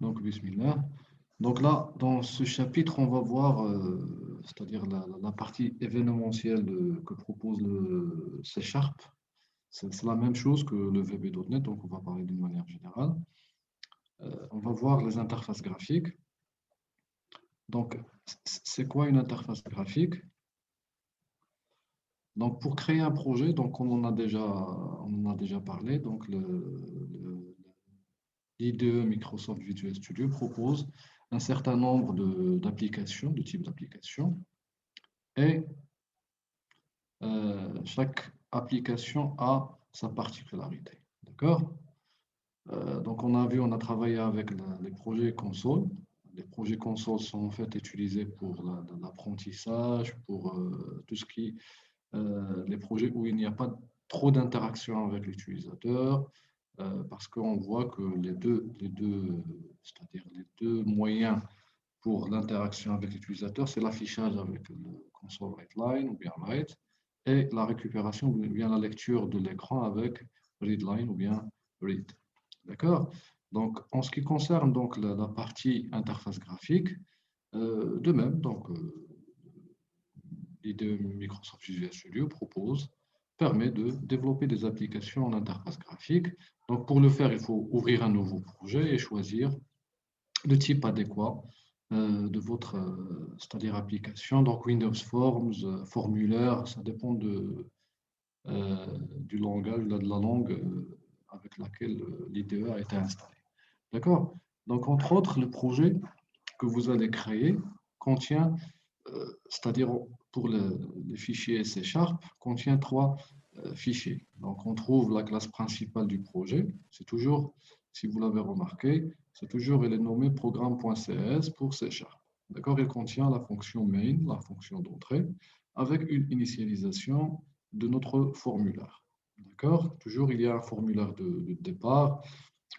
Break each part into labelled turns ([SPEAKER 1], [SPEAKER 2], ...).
[SPEAKER 1] Donc, bismillah. Donc là, dans ce chapitre, on va voir, c'est-à-dire la partie événementielle que propose le C Sharp. C'est la même chose que le VB.NET, donc on va parler d'une manière générale. On va voir les interfaces graphiques. Donc, c'est quoi une interface graphique? Donc, pour créer un projet, donc on en a déjà parlé. Donc, l'IDE Microsoft Visual Studio propose un certain nombre d'applications, de types d'applications, et chaque application a sa particularité. D'accord? Donc, on a travaillé avec les projets consoles. Les projets consoles sont en fait utilisés pour l'apprentissage, pour tout ce qui les projets où il n'y a pas trop d'interaction avec l'utilisateur, parce qu'on voit que c'est-à-dire les deux moyens pour l'interaction avec l'utilisateur, c'est l'affichage avec le console WriteLine ou bien Write, et la récupération ou bien la lecture de l'écran avec ReadLine ou bien Read. D'accord? Donc, en ce qui concerne donc la partie interface graphique, de même, donc, l'IDE Microsoft Visual Studio permet de développer des applications en interface graphique. Donc, pour le faire, il faut ouvrir un nouveau projet et choisir le type adéquat de votre, c'est-à-dire application. Donc, Windows Forms, formulaire, ça dépend du langage, de la langue avec laquelle l'IDE a été installée. D'accord? Donc, entre autres, le projet que vous allez créer contient, c'est-à-dire pour les fichiers C Sharp, contient trois fichiers. Donc, on trouve la classe principale du projet. C'est toujours, si vous l'avez remarqué, c'est toujours, elle est nommée programme.cs pour C Sharp. D'accord? Il contient la fonction main, la fonction d'entrée, avec une initialisation de notre formulaire. D'accord? Toujours, il y a un formulaire de départ.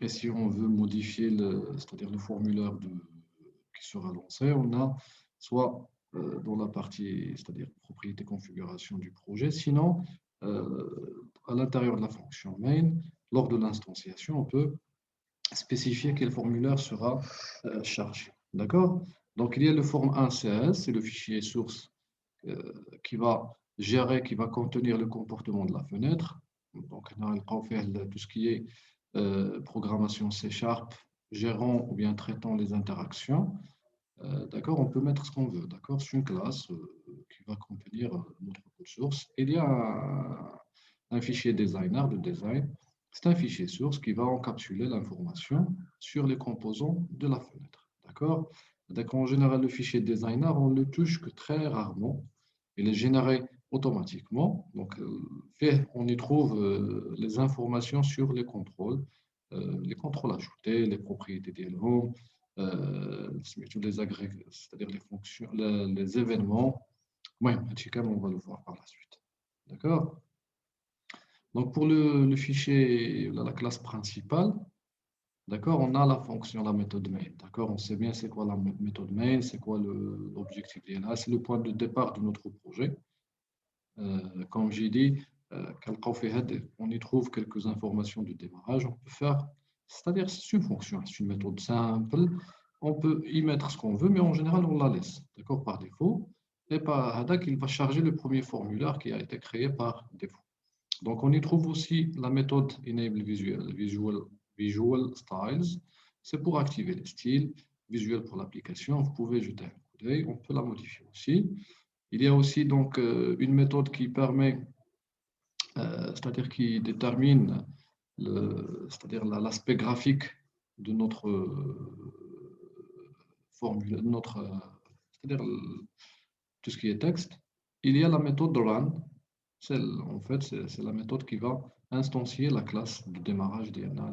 [SPEAKER 1] Et si on veut modifier c'est-à-dire le formulaire qui sera lancé, on a soit dans la partie, c'est-à-dire propriété configuration du projet, sinon à l'intérieur de la fonction main, lors de l'instanciation, on peut spécifier quel formulaire sera chargé. D'accord? Donc il y a le form 1CS, c'est le fichier source qui va gérer, qui va contenir le comportement de la fenêtre. Donc, on va faire tout ce qui est programmation C Sharp, gérant ou bien traitant les interactions. D'accord, on peut mettre ce qu'on veut. D'accord, c'est une classe qui va contenir notre code source. Il y a un fichier designer de design. C'est un fichier source qui va encapsuler l'information sur les composants de la fenêtre. D'accord? Donc, en général, le fichier designer, on ne le touche que très rarement. Il est généré automatiquement. Donc, on y trouve les informations sur les contrôles ajoutés, les propriétés d'Helm, les agrégats, c'est-à-dire les fonctions, les événements. Oui, on va le voir par la suite. D'accord? Donc, pour le fichier, la classe principale, d'accord, on a la fonction, la méthode main. D'accord, on sait bien c'est quoi la méthode main, c'est quoi l'objectif DNA, c'est le point de départ de notre projet. Comme j'ai dit, on y trouve quelques informations de démarrage. On peut faire, c'est-à-dire c'est une fonction, c'est une méthode simple. On peut y mettre ce qu'on veut, mais en général, on la laisse, d'accord, par défaut. Et par Hadak, il va charger le premier formulaire qui a été créé par défaut. Donc, on y trouve aussi la méthode Enable Visual Styles. C'est pour activer les styles, visuel pour l'application. Vous pouvez jeter un coup d'œil, on peut la modifier aussi. Il y a aussi donc une méthode qui permet, c'est-à-dire qui détermine c'est-à-dire l'aspect graphique de notre formule, c'est-à-dire tout ce qui est texte. Il y a la méthode run. En fait, c'est la méthode qui va instancier la classe de démarrage DNA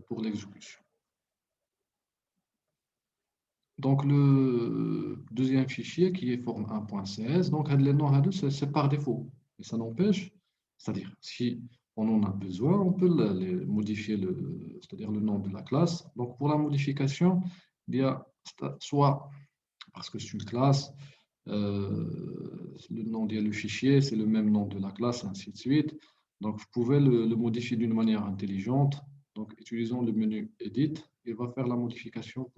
[SPEAKER 1] pour l'exécution. Donc, le deuxième fichier qui est forme 1.cs, donc les noms c'est par défaut. Et ça n'empêche, c'est-à-dire si on en a besoin, on peut modifier c'est-à-dire le nom de la classe. Donc, pour la modification, il y a soit, parce que c'est une classe, le nom du fichier, c'est le même nom de la classe, ainsi de suite. Donc, vous pouvez le modifier d'une manière intelligente. Donc, utilisant le menu Edit, il va faire la modification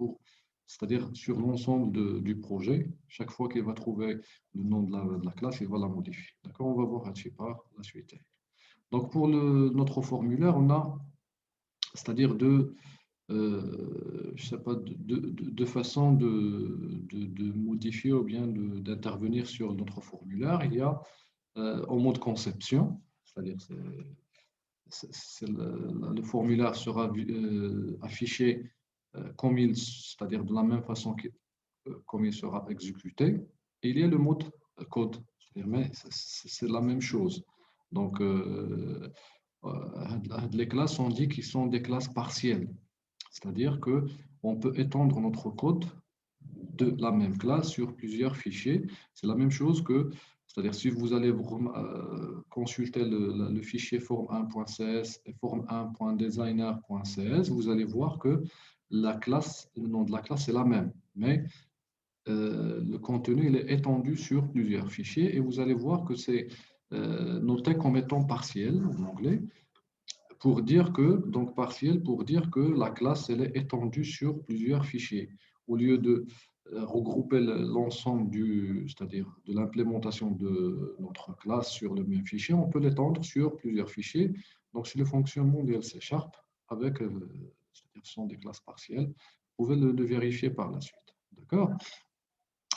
[SPEAKER 1] c'est-à-dire sur l'ensemble du projet. Chaque fois qu'il va trouver le nom de la classe, il va la modifier. D'accord? On va voir la suite. Donc, pour notre formulaire, on a, c'est-à-dire je sais pas, de façon de modifier ou bien d'intervenir sur notre formulaire. Il y a en mode conception, c'est-à-dire le formulaire sera affiché c'est-à-dire de la même façon comme il sera exécuté. Et il y a le mode code, mais c'est la même chose. Donc, les classes, on dit qu'ils sont des classes partielles, c'est-à-dire qu'on peut étendre notre code de la même classe sur plusieurs fichiers. C'est la même chose c'est-à-dire si vous allez consulter le fichier form1.cs et form1.designer.cs, vous allez voir que le nom de la classe est la même, mais le contenu il est étendu sur plusieurs fichiers et vous allez voir que c'est noté comme étant partiel en anglais donc partiel pour dire que la classe elle est étendue sur plusieurs fichiers. Au lieu de regrouper l'ensemble c'est-à-dire de l'implémentation de notre classe sur le même fichier, on peut l'étendre sur plusieurs fichiers. Donc c'est le fonctionnement de C# avec, c'est-à-dire ce sont des classes partielles. Vous pouvez le vérifier par la suite. D'accord?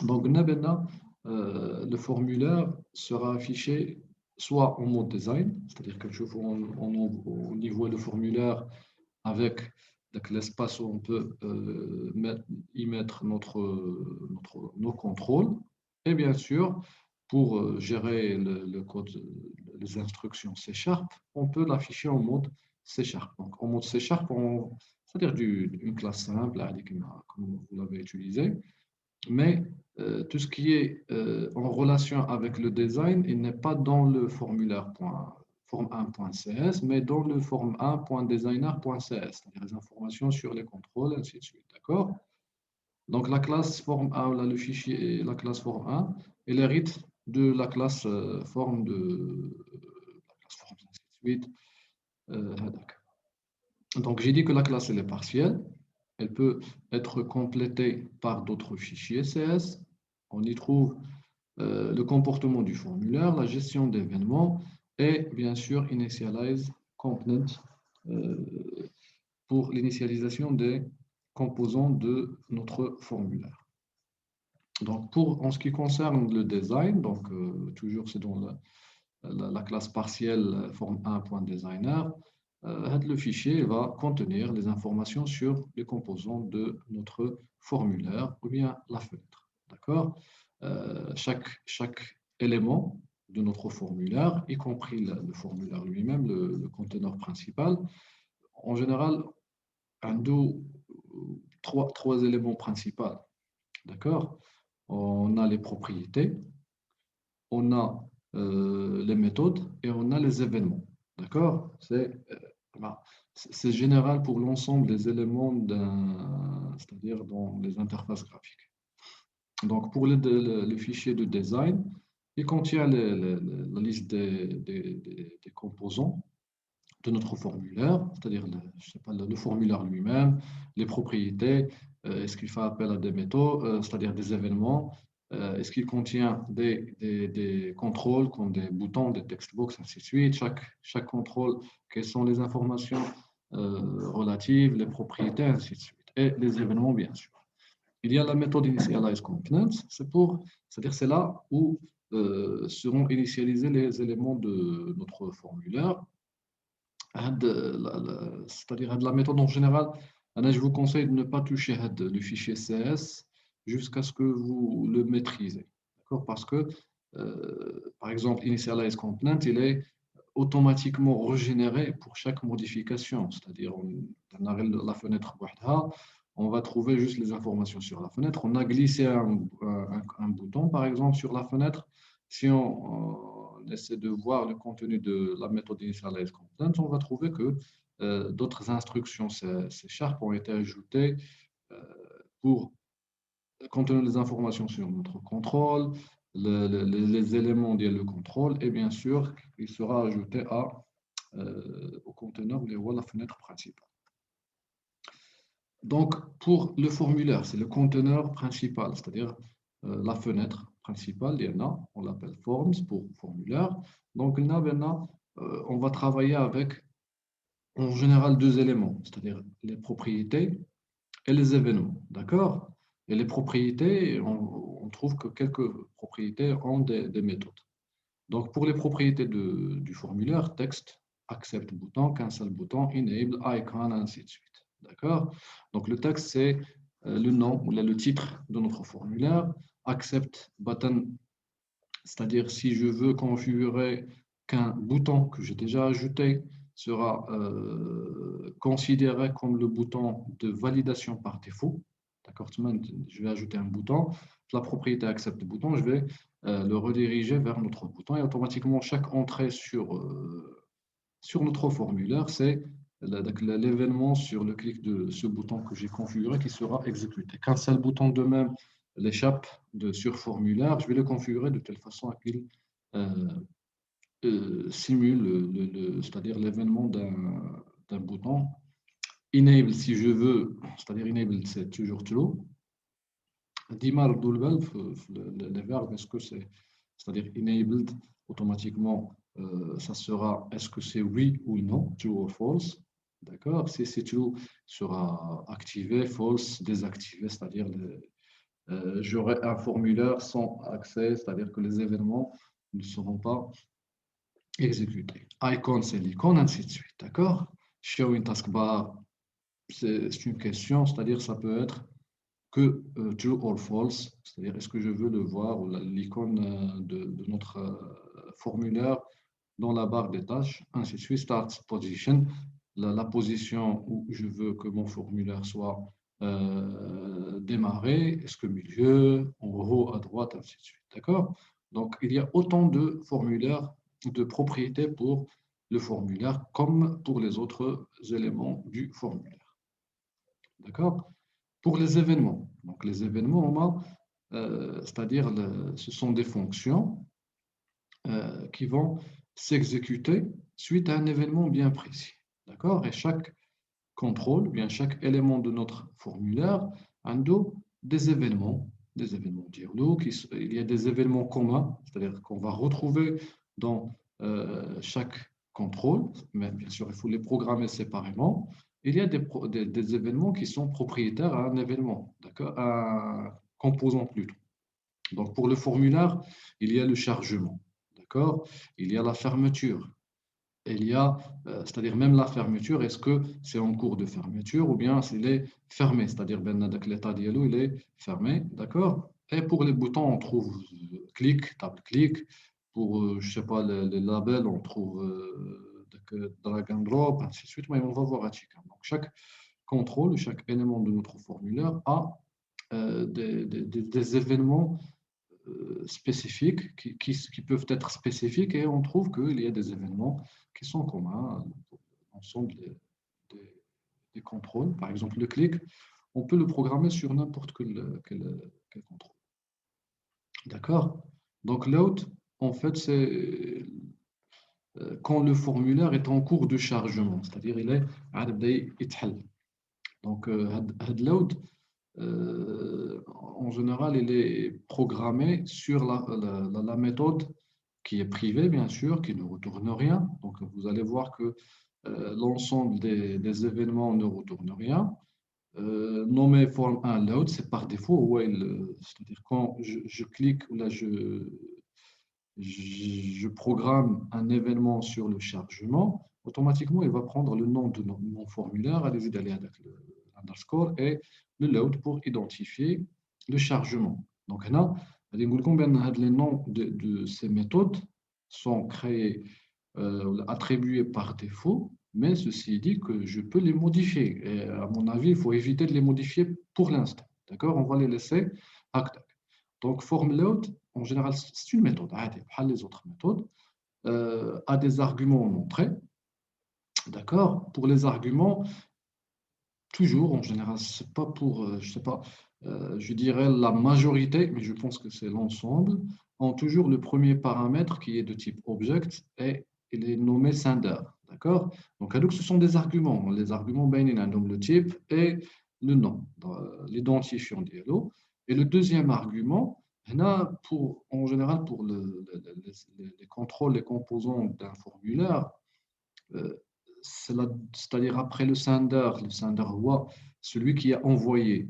[SPEAKER 1] Donc, le formulaire sera affiché soit en mode design, c'est-à-dire que au niveau du formulaire avec l'espace où on peut y mettre nos contrôles. Et bien sûr, pour gérer le code, les instructions C#, on peut l'afficher en mode C#. Donc, en mode C#, c'est-à-dire une classe simple, comme vous l'avez utilisé. Mais tout ce qui est en relation avec le design, il n'est pas dans le formulaire form1.cs, mais dans le form1.designer.cs, c'est-à-dire les informations sur les contrôles, ainsi de suite. D'accord? Donc la classe form1, là, le fichier, la classe form1, elle hérite de la classe form la classe form, ainsi de suite. Donc j'ai dit que la classe elle est partielle. Elle peut être complétée par d'autres fichiers CS. On y trouve le comportement du formulaire, la gestion d'événements et bien sûr Initialize Component euh, pour l'initialisation des composants de notre formulaire. Donc en ce qui concerne le design, donc toujours c'est dans la classe partielle form1.designer, le fichier va contenir les informations sur les composants de notre formulaire ou bien la fenêtre. D'accord? Chaque élément de notre formulaire, y compris le formulaire lui-même, le conteneur principal, en général, trois éléments principaux. D'accord? On a les propriétés, on a les méthodes et on a les événements. D'accord? C'est général pour l'ensemble des éléments, c'est-à-dire dans les interfaces graphiques. Donc, pour le fichier de design, il contient la liste des composants de notre formulaire, c'est-à-dire je sais pas, le formulaire lui-même, les propriétés, est-ce qu'il fait appel à des méthodes, c'est-à-dire des événements, est-ce qu'il contient des contrôles comme des boutons, des textbox, ainsi de suite. Chaque contrôle, quelles sont les informations relatives, les propriétés, ainsi de suite. Et les événements, bien sûr. Il y a la méthode Initialize Components, c'est-à-dire c'est là où seront initialisés les éléments de notre formulaire. C'est-à-dire la méthode en général, je vous conseille de ne pas toucher le fichier CS jusqu'à ce que vous le maîtrisez. Parce que, par exemple, Initialize Component, il est automatiquement régénéré pour chaque modification. C'est-à-dire, on a la fenêtre, on va trouver juste les informations sur la fenêtre. On a glissé un bouton, par exemple, sur la fenêtre. Si on essaie de voir le contenu de la méthode Initialize Component, on va trouver que d'autres instructions C# ont été ajoutées pour contenir les informations sur notre contrôle, les éléments liés au contrôle, et bien sûr, il sera ajouté au conteneur où il y a la fenêtre principale. Donc, pour le formulaire, c'est le conteneur principal, c'est-à-dire la fenêtre principale. Il y en a, on l'appelle forms pour formulaire. Donc, là, maintenant, on va travailler avec en général deux éléments, c'est-à-dire les propriétés et les événements. D'accord? Et les propriétés, on trouve que quelques propriétés ont des méthodes. Donc, pour les propriétés du formulaire, texte, accept bouton, cancel bouton, enable, icon, ainsi de suite. D'accord? Donc, le texte, c'est le nom ou le titre de notre formulaire. Accept button, c'est-à-dire si je veux configurer qu'un bouton que j'ai déjà ajouté sera considéré comme le bouton de validation par défaut. D'accord? Je vais ajouter un bouton. La propriété accept bouton, je vais le rediriger vers notre bouton et automatiquement chaque entrée sur notre formulaire, c'est l'événement sur le clic de ce bouton que j'ai configuré qui sera exécuté. Qu'un seul bouton de même l'échappe sur formulaire, je vais le configurer de telle façon qu'il euh, simule c'est-à-dire l'événement d'un bouton. Enable, si je veux, c'est-à-dire enable, c'est toujours true. Dimar le verbe, est-ce que c'est-à-dire enabled, automatiquement, ça sera, est-ce que c'est oui ou non, true ou false. D'accord? Si c'est true, sera activé, false, désactivé, c'est-à-dire j'aurai un formulaire sans accès, c'est-à-dire que les événements ne seront pas exécutés. Icon, c'est l'icône, ainsi de suite. D'accord? Showing taskbar, c'est une question, c'est-à-dire ça peut être que true or false, c'est-à-dire est-ce que je veux le voir ou l'icône de notre formulaire dans la barre des tâches, ainsi de suite. Start position, la position où je veux que mon formulaire soit démarré, est-ce que milieu, en haut, à droite, ainsi de suite. D'accord? Donc, il y a autant de formulaires, de propriétés pour le formulaire comme pour les autres éléments du formulaire. D'accord? Pour les événements. Donc, les événements, c'est-à-dire ce sont des fonctions qui vont s'exécuter suite à un événement bien précis. D'accord? Et chaque contrôle, bien chaque élément de notre formulaire a des événements dialogues, il y a des événements communs, c'est-à-dire qu'on va retrouver dans chaque contrôle, mais bien sûr, il faut les programmer séparément. Il y a des événements qui sont propriétaires à un événement, d'accord, à un composant plutôt. Donc, pour le formulaire, il y a le chargement, d'accord? Il y a la fermeture. Il y a, c'est-à-dire même la fermeture, est-ce que c'est en cours de fermeture ou bien s'il est fermé, c'est-à-dire ben, l'état d'ILO, il est fermé, d'accord? Et pour les boutons, on trouve clic, table-clic. Pour, je ne sais pas, les labels, on trouve drag and drop, ainsi de suite, mais on va voir à chacun. Donc, chaque contrôle, chaque élément de notre formulaire a des événements spécifiques qui peuvent être spécifiques et on trouve qu'il y a des événements qui sont communs pour l'ensemble des contrôles. Par exemple, le clic, on peut le programmer sur n'importe quel contrôle. D'accord? Donc, load, en fait, c'est quand le formulaire est en cours de chargement, c'est-à-dire il est donc, load, en général, il est programmé sur la méthode qui est privée, bien sûr, qui ne retourne rien. Donc, vous allez voir que l'ensemble des événements ne retourne rien. Nommé form 1 load, c'est par défaut, c'est-à-dire quand je clique, là, je programme un événement sur le chargement, automatiquement, il va prendre le nom de mon formulaire, aller d'aller avec l'underscore et le load pour identifier le chargement. Donc là, les noms de ces méthodes sont créés, attribués par défaut, mais ceci dit que je peux les modifier. Et à mon avis, il faut éviter de les modifier pour l'instant. D'accord? On va les laisser. Donc, form load, en général, c'est une méthode, pas les autres méthodes, a des arguments en entrée. D'accord? Pour les arguments, toujours, en général, c'est pas pour, je sais pas, je dirais la majorité, mais je pense que c'est l'ensemble, ont toujours le premier paramètre qui est de type object et il est nommé sender. D'accord? Donc, ce sont des arguments. Les arguments, ben, ils ont le type et le nom, l'identifiant dialogue. Et le deuxième argument, en général, pour les contrôles, les composants d'un formulaire, euh, c'est-à-dire après le sender roi, celui qui a envoyé,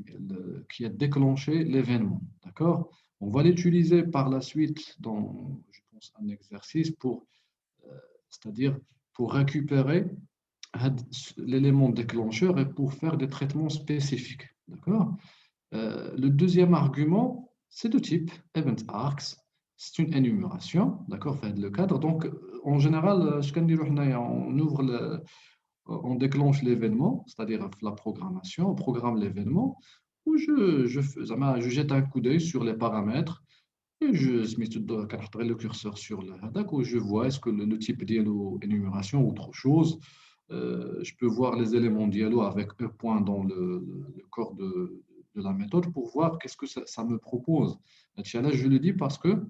[SPEAKER 1] qui a déclenché l'événement. D'accord? On va l'utiliser par la suite dans, je pense, un exercice pour, c'est-à-dire pour récupérer l'élément déclencheur et pour faire des traitements spécifiques. D'accord? Le deuxième argument, c'est de type event arcs. C'est une énumération, d'accord, fait le cadre. Donc, en général, on ouvre on déclenche l'événement, c'est-à-dire la programmation, on programme l'événement, où je jette un coup d'œil sur les paramètres et je mets le curseur sur le hadak où je vois est-ce que le type dialogue énumération ou autre chose. Je peux voir les éléments dialogue avec un point dans le corps de la méthode pour voir qu'est-ce que ça me propose. Là, je le dis parce que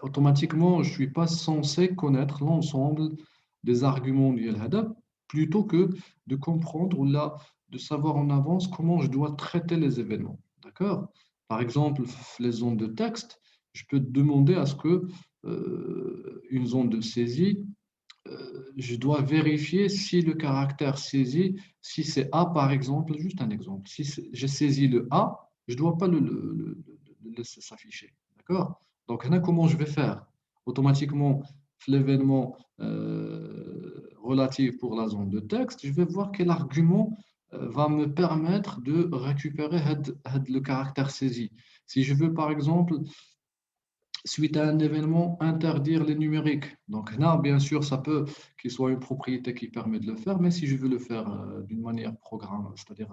[SPEAKER 1] automatiquement, je ne suis pas censé connaître l'ensemble des arguments du LHADA plutôt que de comprendre ou là, de savoir en avance comment je dois traiter les événements. D'accord? Par exemple, les zones de texte, je peux demander à ce que une zone de saisie, je dois vérifier si le caractère saisi, si c'est A par exemple, juste un exemple, si j'ai saisi le A, je ne dois pas le laisser s'afficher. D'accord? Donc, là, comment je vais faire? Automatiquement, l'événement relatif pour la zone de texte, je vais voir quel argument va me permettre de récupérer le caractère saisi. Si je veux, par exemple, suite à un événement, interdire les numériques. Donc là, bien sûr, ça peut qu'il soit une propriété qui permet de le faire, mais si je veux le faire d'une manière programme, c'est-à-dire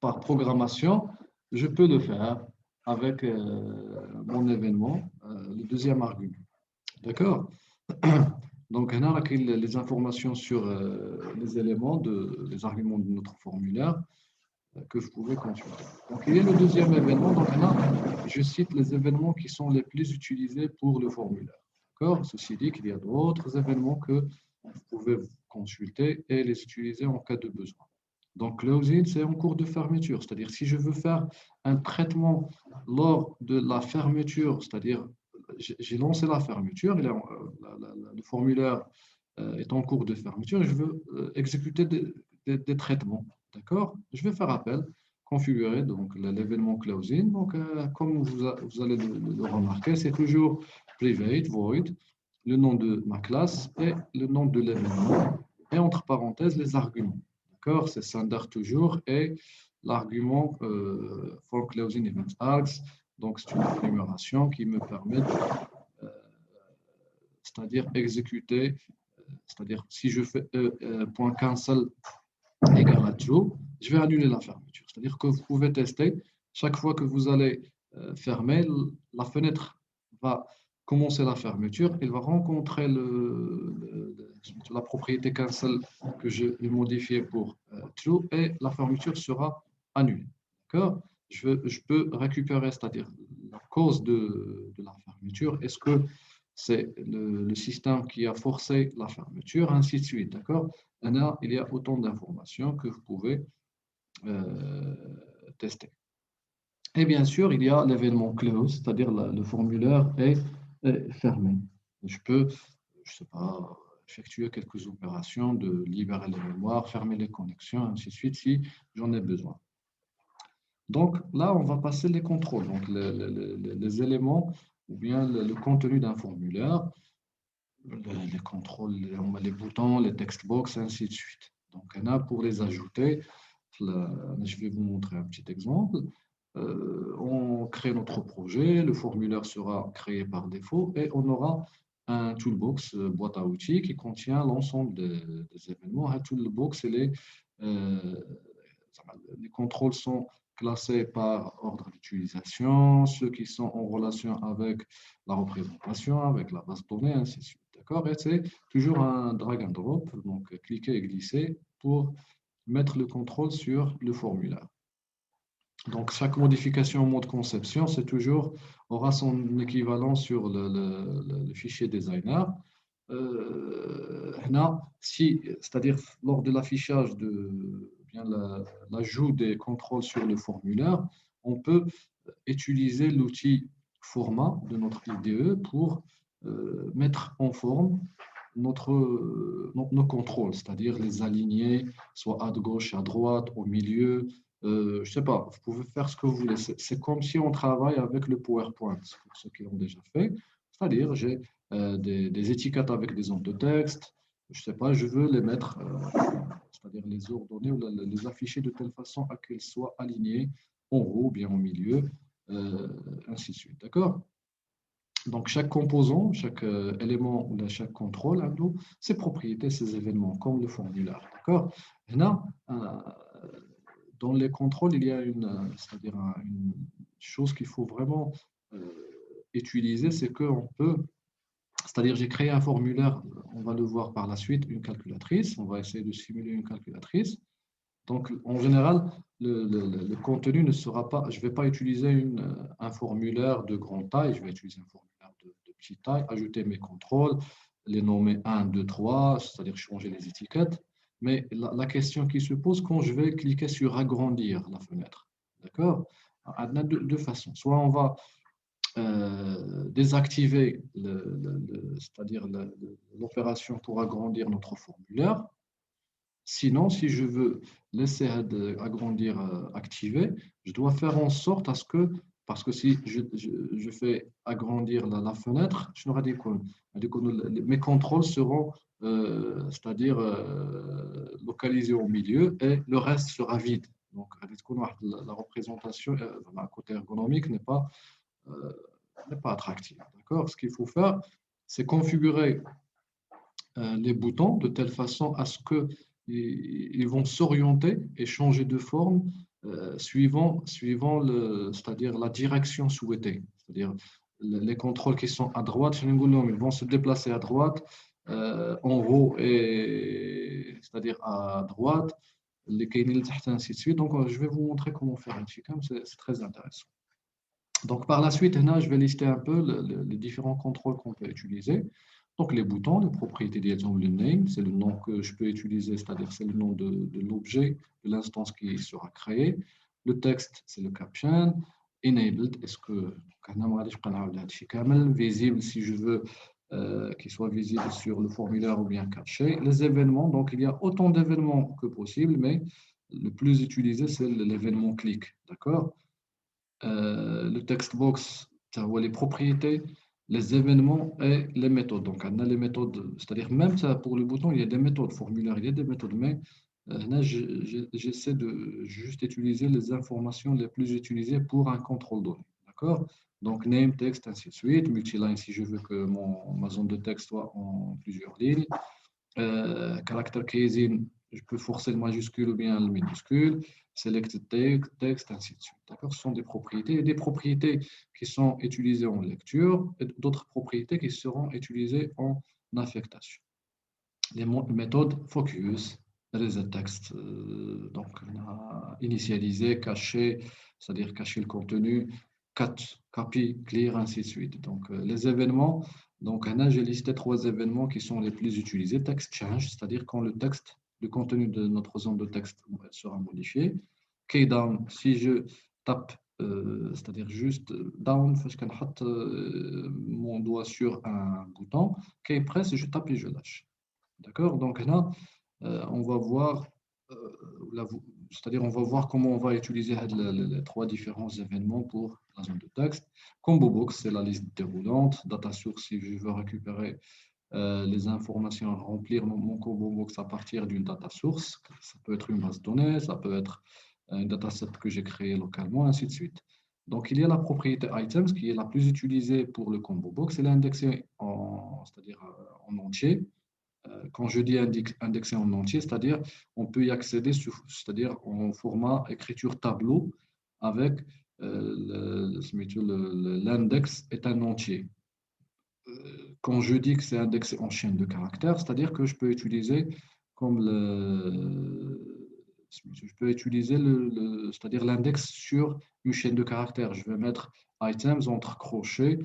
[SPEAKER 1] par programmation, je peux le faire avec mon événement, le deuxième argument. D'accord? Donc, on a les informations sur les éléments, les arguments de notre formulaire que vous pouvez consulter. Donc, il y a le deuxième événement. Donc, là, je cite les événements qui sont les plus utilisés pour le formulaire. D'accord? Ceci dit qu'il y a d'autres événements que vous pouvez consulter et les utiliser en cas de besoin. Donc, closing, c'est en cours de fermeture. C'est-à-dire, si je veux faire un traitement lors de la fermeture, c'est-à-dire, j'ai lancé la fermeture, le formulaire est en cours de fermeture et je veux exécuter des traitements. D'accord? Je vais faire appel, configurer donc l'événement closing. Donc, comme vous allez le remarquer, c'est toujours private, void, le nom de ma classe et le nom de l'événement, et entre parenthèses, les arguments. D'accord? C'est standard toujours, et l'argument for closing event args, donc c'est une énumération qui me permet c'est-à-dire exécuter, c'est-à-dire si je fais point cancel égale à true, je vais annuler la fermeture. C'est-à-dire que vous pouvez tester, chaque fois que vous allez fermer, la fenêtre va commencer la fermeture, il va rencontrer la propriété cancel que je vais modifier pour true et la fermeture sera annulée. D'accord? Je peux récupérer, c'est-à-dire la cause de la fermeture. Est-ce que c'est le système qui a forcé la fermeture, ainsi de suite. D'accord? Là, il y a autant d'informations que vous pouvez tester. Et bien sûr, il y a l'événement close, c'est-à-dire le formulaire est fermé. Je peux, je sais pas, effectuer quelques opérations de libérer la mémoire, fermer les connexions, ainsi de suite, si j'en ai besoin. Donc là, on va passer les contrôles, donc les éléments ou bien le contenu d'un formulaire, les contrôles, les boutons, les text box, ainsi de suite. Donc, on a pour les ajouter, je vais vous montrer un petit exemple. On crée notre projet, le formulaire sera créé par défaut et on aura un toolbox, boîte à outils, qui contient l'ensemble des événements. Un toolbox, les contrôles sont classés par ordre d'utilisation, ceux qui sont en relation avec la représentation, avec la base de données, ainsi de suite. D'accord? Et c'est toujours un drag and drop, donc cliquer et glisser pour mettre le contrôle sur le formulaire. Donc, chaque modification au mode conception, c'est toujours, aura son équivalent sur le fichier designer. si, c'est-à-dire lors de l'affichage bien l'ajout des contrôles sur le formulaire, on peut utiliser l'outil format de notre IDE pour mettre en forme nos contrôles, c'est-à-dire les aligner, soit à gauche, à droite, au milieu. Je ne sais pas, vous pouvez faire ce que vous voulez. C'est comme si on travaille avec le PowerPoint, pour ceux qui l'ont déjà fait. C'est-à-dire, j'ai des étiquettes avec des ondes de texte. Je ne sais pas, je veux les mettre, c'est-à-dire les ordonner ou les afficher de telle façon à qu'elles soient alignées en haut, bien au milieu, ainsi de suite. D'accord? Donc, chaque composant, chaque élément ou chaque contrôle a ses propriétés, ses événements, comme le formulaire. D'accord? Là, dans les contrôles, il y a c'est-à-dire une chose qu'il faut vraiment utiliser, c'est qu'on peut, c'est-à-dire j'ai créé un formulaire, on va le voir par la suite, une calculatrice, on va essayer de simuler une calculatrice. Donc, en général, le contenu ne sera pas, je ne vais pas utiliser un formulaire de grande taille, je vais utiliser un formulaire de petite taille, ajouter mes contrôles, les nommer 1, 2, 3, c'est-à-dire changer les étiquettes. Mais la question qui se pose quand je vais cliquer sur agrandir la fenêtre, d'accord? On a deux façons. Soit on va désactiver c'est-à-dire l'opération pour agrandir notre formulaire. Sinon, si je veux laisser agrandir activé, je dois faire en sorte à ce que, parce que si je fais agrandir la fenêtre, je n'aurai mes contrôles seront, c'est-à-dire localisés au milieu et le reste sera vide. Donc, la représentation, la côté ergonomique euh, n'est pas attractive. D'accord? Ce qu'il faut faire, c'est configurer les boutons de telle façon à ce qu'ils vont s'orienter et changer de forme suivant c'est-à-dire la direction souhaitée. C'est-à-dire les contrôles qui sont à droite, ils vont se déplacer à droite, en haut et c'est-à-dire à droite, les kainil ainsi de suite. Donc, je vais vous montrer comment faire un check-up, c'est très intéressant. Donc, par la suite, je vais lister un peu les différents contrôles qu'on peut utiliser. Donc, les boutons, les propriétés d'exemple, le name, c'est le nom que je peux utiliser, c'est-à-dire c'est le nom de l'objet, de l'instance qui sera créée. Le texte, c'est le caption. Enabled, est-ce que visible si je veux qu'il soit visible sur le formulaire ou bien caché. Les événements, donc il y a autant d'événements que possible, mais le plus utilisé, c'est l'événement clic. D'accord? Le text box, les propriétés, les événements et les méthodes. Donc, on a les méthodes, c'est-à-dire même ça, pour le bouton, il y a des méthodes formulaires, il y a des méthodes, mais là, j'essaie de juste utiliser les informations les plus utilisées pour un contrôle donné. D'accord? Donc, name, text, ainsi de suite. Multiline, si je veux que ma zone de texte soit en plusieurs lignes. Caractère casing, je peux forcer le majuscule ou bien le minuscule, selected text, ainsi de suite. D'accord? Ce sont des propriétés et des propriétés qui sont utilisées en lecture et d'autres propriétés qui seront utilisées en affectation. Les méthodes focus, reset text, donc on a initialisé, caché, c'est-à-dire cacher le contenu, cut, copy, clear, ainsi de suite. Donc les événements, donc là j'ai listé 3 événements qui sont les plus utilisés. Text change, c'est-à-dire quand le contenu de notre zone de texte sera modifié. Keydown, si je tape, c'est-à-dire juste down, je vais mon doigt sur un bouton. Keypress, je tape et je lâche. D'accord? Donc là, on va voir, c'est-à-dire on va voir comment on va utiliser les 3 différents événements pour la zone de texte. Combo box, c'est la liste déroulante. Data source, si je veux récupérer les informations à remplir mon combo box à partir d'une data source. Ça peut être une base de données, ça peut être un dataset que j'ai créé localement, ainsi de suite. Donc, il y a la propriété items qui est la plus utilisée pour le combo box. Elle est indexée c'est-à-dire en entier. Quand je dis indexé en entier, c'est-à-dire on peut y accéder, c'est-à-dire en format écriture tableau avec l'index est un entier. Quand je dis que c'est indexé en chaîne de caractères, c'est-à-dire que je peux utiliser comme je peux utiliser c'est-à-dire l'index sur une chaîne de caractères. Je vais mettre items entre crochets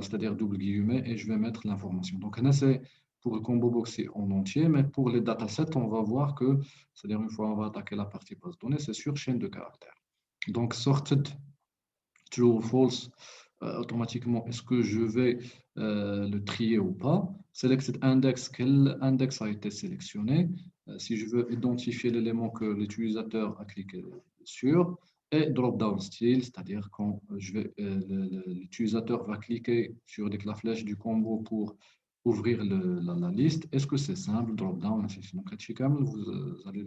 [SPEAKER 1] c'est-à-dire double guillemets, et je vais mettre l'information. Donc, là, c'est pour le combo boxé en entier, mais pour les datasets, on va voir que, c'est-à-dire une fois on va attaquer la partie base de données, c'est sur chaîne de caractères. Donc, sorted true ou false, automatiquement, est-ce que je vais le trier ou pas? Selected index, quel index a été sélectionné? Si je veux identifier l'élément que l'utilisateur a cliqué sur, et drop-down style, c'est-à-dire quand l'utilisateur va cliquer sur la flèche du combo pour ouvrir la liste, est-ce que c'est simple, drop-down, ainsi de suite. Donc, vous allez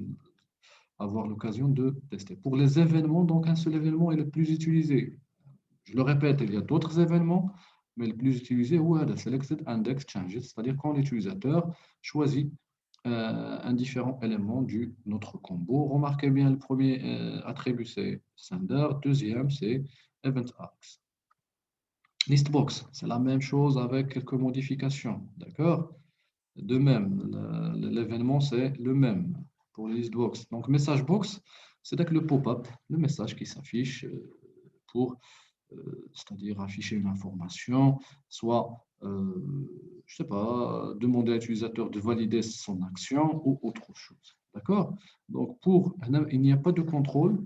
[SPEAKER 1] avoir l'occasion de tester. Pour les événements, donc un seul événement est le plus utilisé. Je le répète, il y a d'autres événements, mais le plus utilisé, c'est Selected Index Changes, c'est-à-dire quand l'utilisateur choisit un différent élément de notre combo. Remarquez bien, le premier attribut, c'est Sender, deuxième, c'est Event Arcs. Listbox, c'est la même chose avec quelques modifications, d'accord? De même, l'événement, c'est le même pour les listbox. Donc, message box, c'est avec le pop-up, le message qui s'affiche pour c'est-à-dire afficher une information, soit, je ne sais pas, demander à l'utilisateur de valider son action ou autre chose. D'accord? Donc, il n'y a pas de contrôle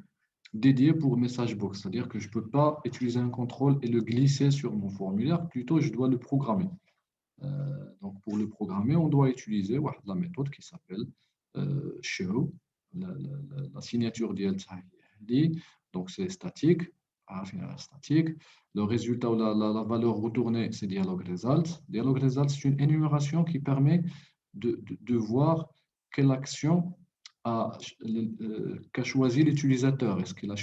[SPEAKER 1] dédié pour message box, c'est-à-dire que je ne peux pas utiliser un contrôle et le glisser sur mon formulaire, plutôt je dois le programmer. Donc, pour le programmer, on doit utiliser la méthode qui s'appelle show, la signature d'ILTI, donc c'est statique, statique. Le résultat ou la valeur retournée, c'est dialog result. Dialog result, c'est une énumération qui permet de voir quelle action qu'a choisi l'utilisateur. Est-ce qu'il a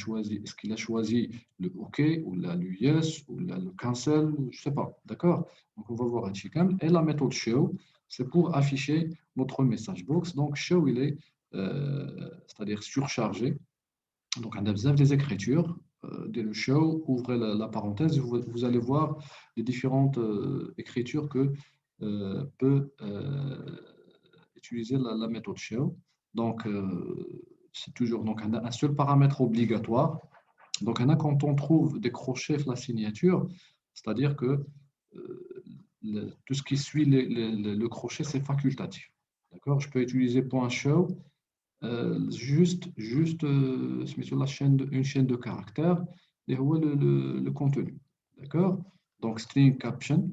[SPEAKER 1] choisi le OK ou le yes ou le cancel, je ne sais pas. D'accord? Donc, on va voir un chicane. Et la méthode show, c'est pour afficher notre message box. Donc, show, il est, c'est-à-dire surchargé. Donc, on a besoin des écritures. Dès le show, ouvrez la parenthèse, vous allez voir les différentes écritures que peut utiliser la méthode show. Donc, c'est toujours donc, un seul paramètre obligatoire. Donc, quand on trouve des crochets sur la signature, c'est-à-dire que tout ce qui suit le crochet, c'est facultatif. D'accord? Je peux utiliser .show juste sur une chaîne de caractères et le contenu. D'accord? Donc, string caption,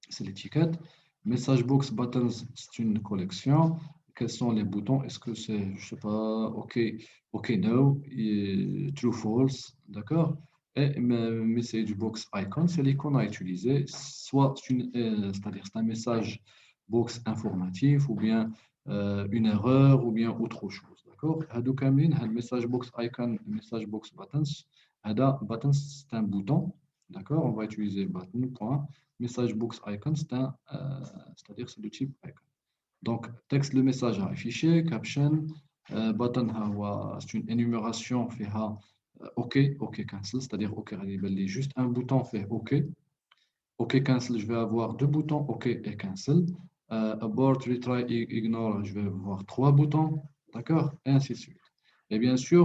[SPEAKER 1] c'est l'étiquette. Message box buttons, c'est une collection. Quels sont les boutons? Est-ce que c'est, je sais pas, OK, OK, no, true, false, d'accord? Et message box icon, c'est l'icône à utiliser, soit c'est-à-dire c'est un message box informatif, ou bien une erreur, ou bien autre chose, d'accord? هادو كاملين هاد message box icon, message box buttons, هذا buttons c'est un bouton, d'accord? On va utiliser button, point. Message box icon, c'est-à-dire c'est de type icon. Donc, texte, le message à afficher, caption, button, c'est une énumération fait OK, OK cancel, c'est-à-dire OK, juste un bouton fait OK. OK cancel, je vais avoir deux boutons OK et cancel. Abort, retry, ignore, je vais avoir trois boutons, d'accord? Et ainsi de suite. Et bien sûr,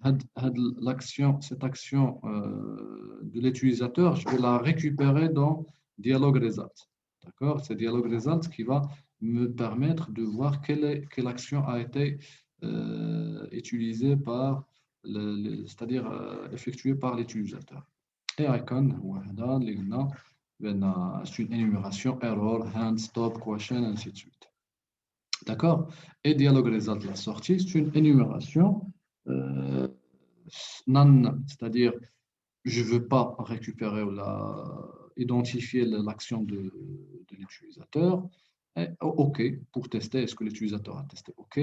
[SPEAKER 1] cette action de l'utilisateur, je vais la récupérer dans Dialog Result. D'accord? C'est Dialog Result qui va me permettre de voir quelle action a été utilisée par, c'est-à-dire effectuée par l'utilisateur. Et icon, c'est une énumération, error, hand, stop, question, ainsi de suite. D'accord? Et dialogue result, la sortie, c'est une énumération non, c'est-à-dire je ne veux pas récupérer ou identifier l'action de l'utilisateur. OK, pour tester, est-ce que l'utilisateur a testé OK,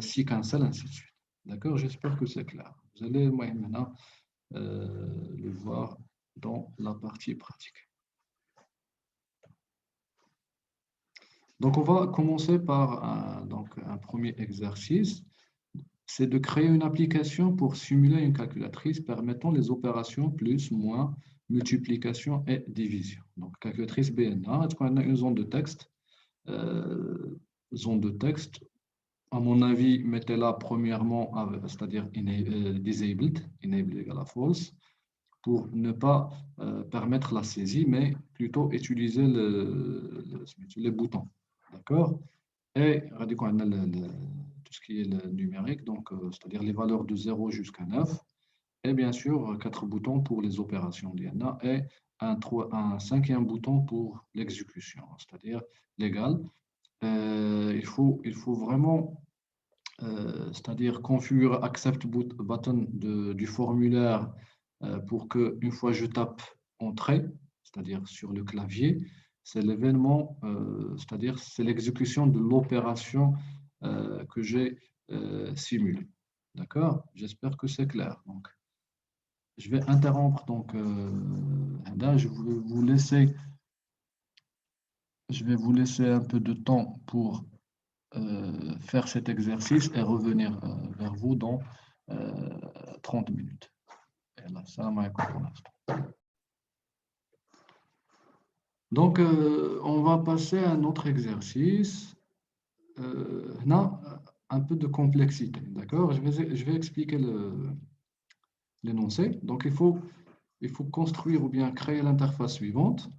[SPEAKER 1] si cancel, ainsi de suite. D'accord? J'espère que c'est clair. Vous allez maintenant le voir dans la partie pratique. Donc, on va commencer par un premier exercice. C'est de créer une application pour simuler une calculatrice permettant les opérations plus, moins, multiplication et division. Donc, calculatrice BNA, on a une zone de texte. Zone de texte, à mon avis, mettez-la premièrement, c'est-à-dire disabled, enable égale à false. pour ne pas permettre la saisie, mais plutôt utiliser les boutons. D'accord? Et on a tout ce qui est le numérique, donc c'est-à-dire les valeurs de 0 jusqu'à 9. Et bien sûr, 4 boutons pour les opérations d'IANA et un cinquième bouton pour l'exécution, c'est-à-dire l'égal. Il faut vraiment, c'est-à-dire configurer accept button du formulaire pour que une fois je tape entrée, c'est-à-dire sur le clavier, c'est l'événement, c'est-à-dire c'est l'exécution de l'opération que j'ai simulée. D'accord? J'espère que c'est clair. Donc, je vais interrompre. Donc, là, je vais vous laisser un peu de temps pour faire cet exercice et revenir vers vous dans 30 minutes. Et là, salam alaikum pour l'instant. Donc, on va passer à un autre exercice. Là, un peu de complexité, d'accord? Je vais expliquer l'énoncé. Donc, il faut construire ou bien créer l'interface suivante,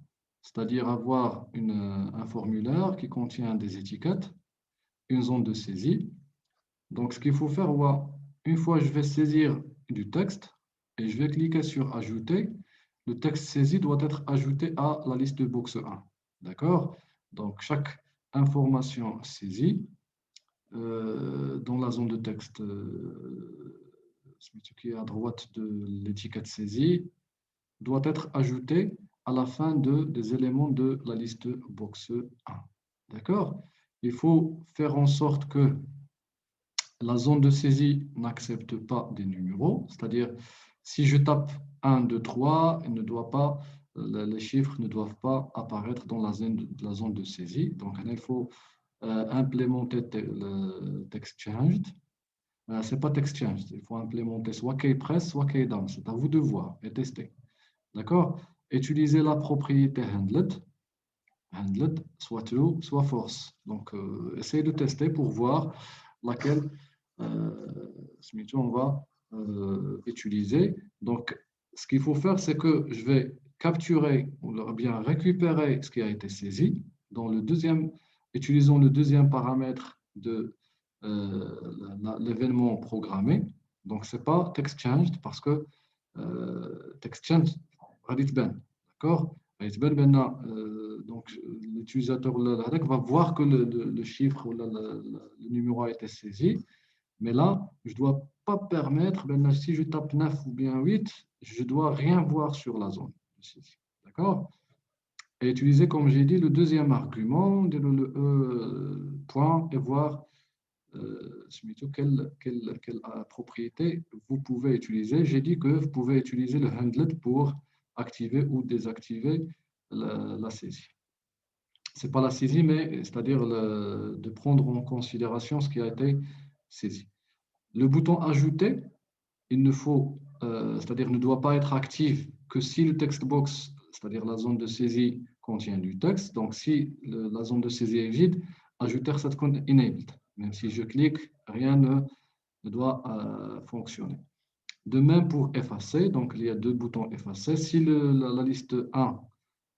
[SPEAKER 1] c'est-à-dire avoir un formulaire qui contient des étiquettes, une zone de saisie. Donc, ce qu'il faut faire, une fois je vais saisir du texte et je vais cliquer sur Ajouter, le texte saisi doit être ajouté à la liste de box 1. D'accord? Donc, chaque information saisie dans la zone de texte qui est à droite de l'étiquette saisie doit être ajoutée à la fin des éléments de la liste box 1. D'accord? Il faut faire en sorte que la zone de saisie n'accepte pas des numéros, c'est-à-dire si je tape 1, 2, 3, les chiffres ne doivent pas apparaître dans la zone de saisie. Donc, il faut implémenter le text changed. Ce n'est pas text changed, il faut implémenter soit keypress, soit keydown. C'est à vous de voir et tester. D'accord? Utilisez la propriété handled, soit true, soit false. Donc, essayez de tester pour voir laquelle on va utiliser. Donc, ce qu'il faut faire, c'est que je vais capturer ou bien récupérer ce qui a été saisi dans utilisant le deuxième paramètre de l'événement programmé. Donc, ce n'est pas text changed parce que text changed, d'accord? Donc, l'utilisateur va voir que le chiffre ou le numéro a été saisi. Mais là, je ne dois pas permettre, si je tape 9 ou bien 8, je ne dois rien voir sur la zone. D'accord? Et utiliser, comme j'ai dit, le deuxième argument, le point, et voir quelle propriété vous pouvez utiliser. J'ai dit que vous pouvez utiliser le handlet pour activer ou désactiver la saisie. Ce n'est pas la saisie, mais c'est-à-dire de prendre en considération ce qui a été saisi. Le bouton Ajouter, c'est-à-dire ne doit pas être actif que si le text box, c'est-à-dire la zone de saisie, contient du texte. Donc, si la zone de saisie est vide, Ajouter cette compte enabled. Même si je clique, rien ne doit fonctionner. De même pour effacer, donc il y a deux boutons effacer. Si la liste 1,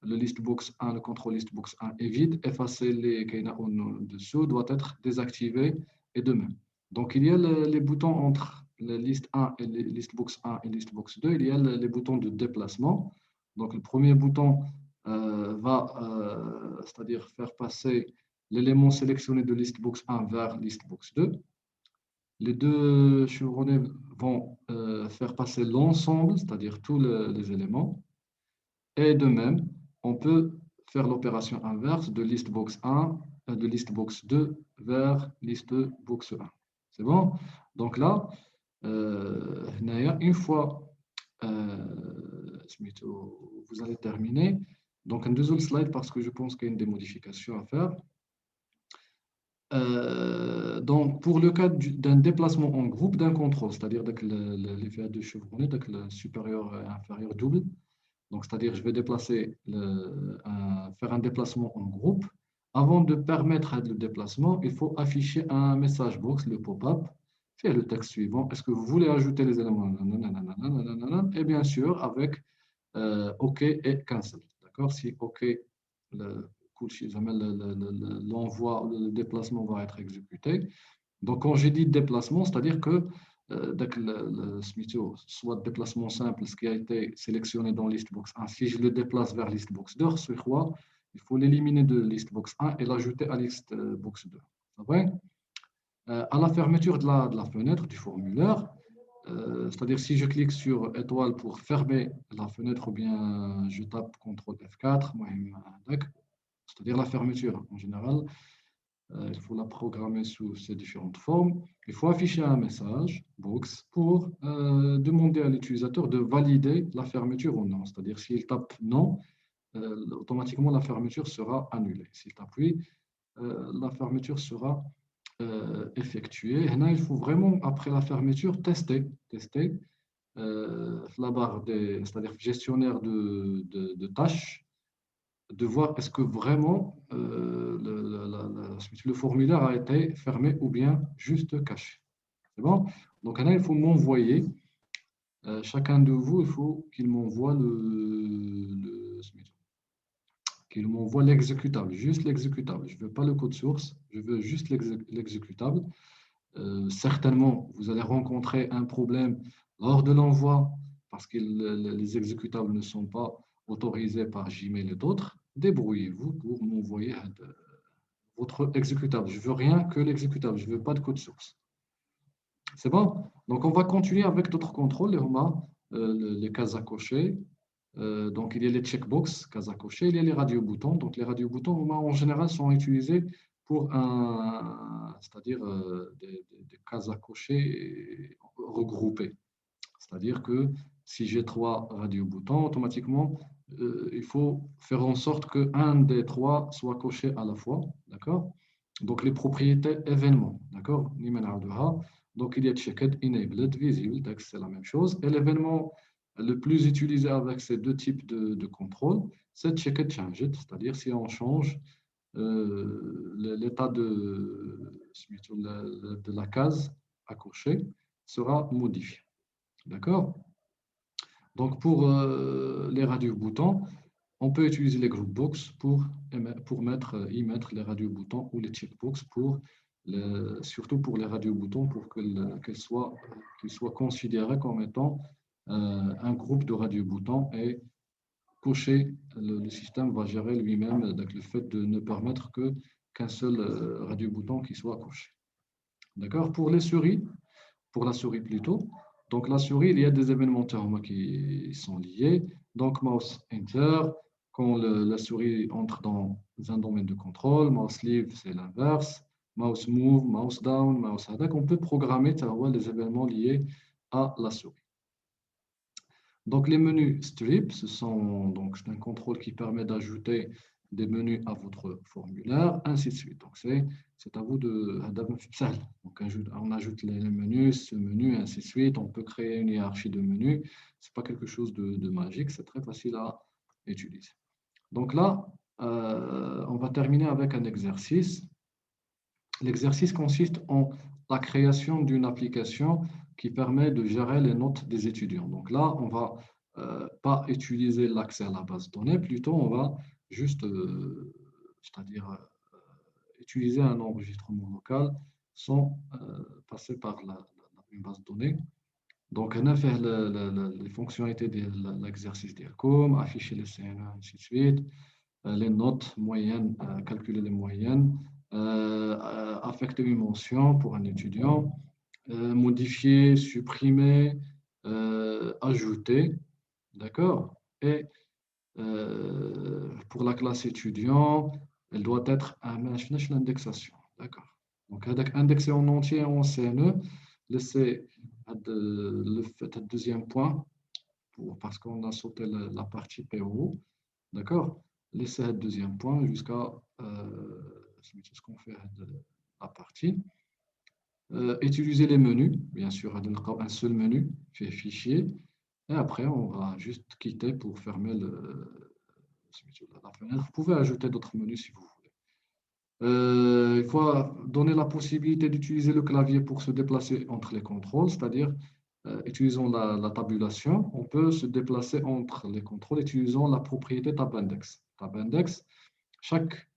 [SPEAKER 1] le list box 1, le contrôle list box 1 est vide, effacer les qu'il en dessous doit être désactivé et de même. Donc il y a les boutons entre la liste 1 et les list box 1 et list box 2, il y a les boutons de déplacement. Donc le premier bouton va, c'est-à-dire faire passer l'élément sélectionné de list box 1 vers list box 2. Les deux chevronnés vont faire passer l'ensemble, c'est-à-dire tous les éléments. Et de même, on peut faire l'opération inverse de list box 1, de list box 2 vers list box 1. C'est bon? Donc là, une fois vous allez terminer, donc un deuxième slide parce que je pense qu'il y a une des modifications à faire. Donc, pour le cas d'un déplacement en groupe d'un contrôle, c'est-à-dire l'effet de chevronné, le supérieur et inférieur double, donc c'est-à-dire je vais faire un déplacement en groupe. Avant de permettre le déplacement, il faut afficher un message box, le pop-up, fait le texte suivant. Est-ce que vous voulez ajouter les éléments? Et bien sûr, avec OK et cancel. D'accord? Si OK, l'envoi, le déplacement va être exécuté. Donc, quand j'ai dit déplacement, c'est-à-dire que soit déplacement simple, ce qui a été sélectionné dans listbox 1, si je le déplace vers listbox 2, il faut l'éliminer de listbox 1 et l'ajouter à listbox 2. À la fermeture de la fenêtre du formulaire, c'est-à-dire si je clique sur étoile pour fermer la fenêtre ou bien je tape CTRL F4, c'est-à-dire la fermeture en général, il faut la programmer sous ces différentes formes. Il faut afficher un message box pour demander à l'utilisateur de valider la fermeture ou non. C'est-à-dire s'il tape non, automatiquement la fermeture sera annulée. S'il tape oui, la fermeture sera effectuée. Et là, il faut vraiment, après la fermeture, tester la barre des, c'est-à-dire gestionnaire de tâches, de voir est-ce que vraiment le formulaire a été fermé ou bien juste caché. C'est bon? Donc là, il faut m'envoyer, chacun de vous, il faut qu'il m'envoie qu'il m'envoie l'exécutable, juste l'exécutable. Je ne veux pas le code source, je veux juste l'exécutable. Certainement, vous allez rencontrer un problème lors de l'envoi parce que les exécutables ne sont pas autorisés par Gmail et d'autres. Débrouillez-vous pour m'envoyer votre exécutable. Je veux rien que l'exécutable, je veux pas de code source. C'est bon? Donc, on va continuer avec d'autres contrôles. Les cases à cocher. Donc, il y a les checkbox, cases à cocher, il y a les radio-boutons. Donc, les radio-boutons, en général, sont utilisés pour c'est-à-dire des cases à cocher regroupées. C'est-à-dire que si j'ai 3 radio-boutons, automatiquement, il faut faire en sorte qu'un des 3 soit coché à la fois. D'accord? Donc, les propriétés événements. D'accord? Donc, il y a checked, enabled, visible, c'est la même chose. Et l'événement le plus utilisé avec ces deux types de contrôle, c'est checked changed, c'est-à-dire si on change l'état de la case à cocher sera modifié. D'accord? Donc, pour les radio-boutons, on peut utiliser les groupbox pour y mettre les radio-boutons ou les checkbox surtout pour les radio-boutons pour qu'ils soient considérés comme étant un groupe de radio-boutons et cocher, le système va gérer lui-même le fait de ne permettre qu'un seul radio-bouton qui soit coché. D'accord? Pour la souris plutôt, donc la souris, il y a des événements qui sont liés. Donc mouse enter, quand la souris entre dans un domaine de contrôle, mouse leave, c'est l'inverse, mouse move, mouse down, mouse attack, on peut programmer les événements liés à la souris. Donc, les menus strip, ce sont donc un contrôle qui permet d'ajouter des menus à votre formulaire, ainsi de suite. Donc, c'est à vous de. Donc, on ajoute les menus, ce menu, ainsi de suite. On peut créer une hiérarchie de menus. Ce n'est pas quelque chose de magique, c'est très facile à utiliser. Donc là, on va terminer avec un exercice. L'exercice consiste en la création d'une application qui permet de gérer les notes des étudiants. Donc là, on ne va pas utiliser l'accès à la base de données, plutôt on va juste, c'est-à-dire utiliser un enregistrement local sans passer par une base de données. Donc, on a fait les fonctionnalités de l'exercice d'IRCOM, afficher les CNA, ainsi de suite, les notes moyennes, calculer les moyennes, affecter une mention pour un étudiant, modifier, supprimer, ajouter, d'accord? Et pour la classe étudiant, elle doit être à l'indexation, d'accord? Donc, indexé en entier en CNE, laissez le deuxième point, parce qu'on a sauté la partie PO, d'accord? Laissez le deuxième point jusqu'à ce qu'on fait la partie. Utiliser les menus, bien sûr, un seul menu, fait fichier, et après on va juste quitter pour fermer la fenêtre. Vous pouvez ajouter d'autres menus si vous voulez. Il faut donner la possibilité d'utiliser le clavier pour se déplacer entre les contrôles, c'est-à-dire utilisant la tabulation, on peut se déplacer entre les contrôles utilisant la propriété tab-index. Tab-index, chaque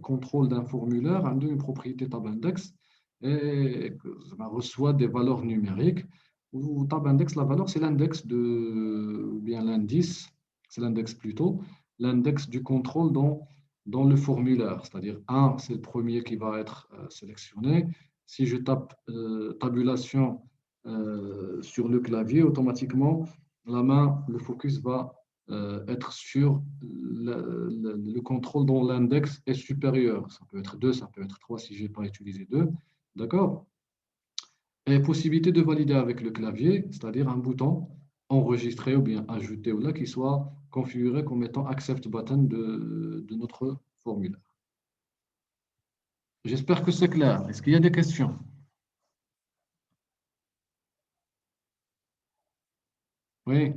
[SPEAKER 1] contrôle d'un formulaire a une propriété tab-index et ça reçoit des valeurs numériques. Où tab-index, la valeur, c'est l'index bien l'indice, c'est l'index plutôt, l'index du contrôle dans le formulaire. C'est-à-dire 1, c'est le premier qui va être sélectionné. Si je tape tabulation sur le clavier, automatiquement, la main, le focus va être sur le contrôle dont l'index est supérieur. Ça peut être 2, ça peut être 3 si je n'ai pas utilisé 2. D'accord? Et possibilité de valider avec le clavier, c'est-à-dire un bouton enregistrer ou bien ajouter ou là qui soit configuré comme étant accept button de notre formulaire. J'espère que c'est clair. Est-ce qu'il y a des questions? Oui.